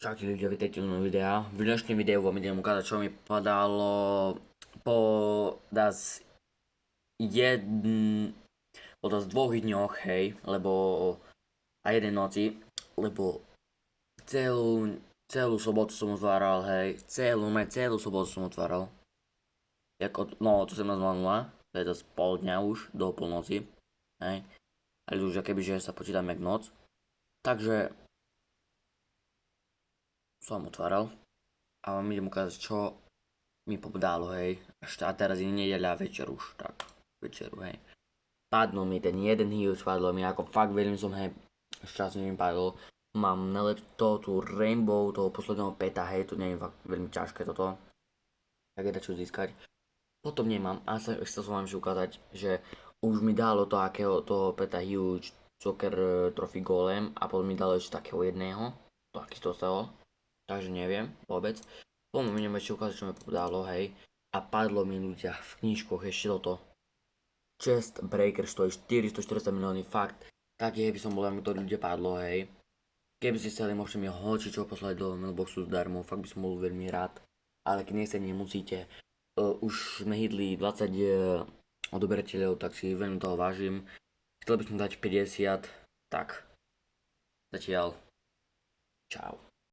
Čaute ľudia, vítajte u nového videa. V dnešnom videu vám idem ukázať, čo mi podalo po das jedn... po das 2 dňoch, hej, lebo a jeden noci, lebo celú sobotu som otváral, hej, celú sobotu som otváral. Od 18:00, to je zase pol dňa už, do polnoci, hej, ale už kebyže sa počítam jak noc. Takže som otváral a vám idem ukázať, čo mi podalo, hej. A teraz je nedeľa večer už, tak večeru, hej. Padlo mi ten jeden huge, padlo mi, ako fakt veľmi som, hej, šťastný mi padol. Mám nalepto tú Rainbow, toho posledného peta, hej, to nie je fakt veľmi ťažké toto. Tak je dačo získať. Potom nemám, a chcel som vám ešte ukázať, že už mi dalo to akého toho peta huge Joker Trophy Golem a potom mi dalo ešte takého jedného, to aký to stalo. Takže neviem vôbec. Potom idem ešte ukázať, čo mi podalo, hej. A padlo mi ľudia v knižkoch ešte toto. Chest Breaker stojí 440 milióny, fakt. Tak by som bol, ak mi to ľudia padlo, hej. Keby ste chceli, môžete mi čo poslať do mailboxu zdarmo, fakt by som bol veľmi rád. Ale keď nechcete, nemusíte. Už sme hitli 20 odoberateľov, tak si veľmi toho vážim. Chcel by som dať 50, tak. Zatiaľ. Čau.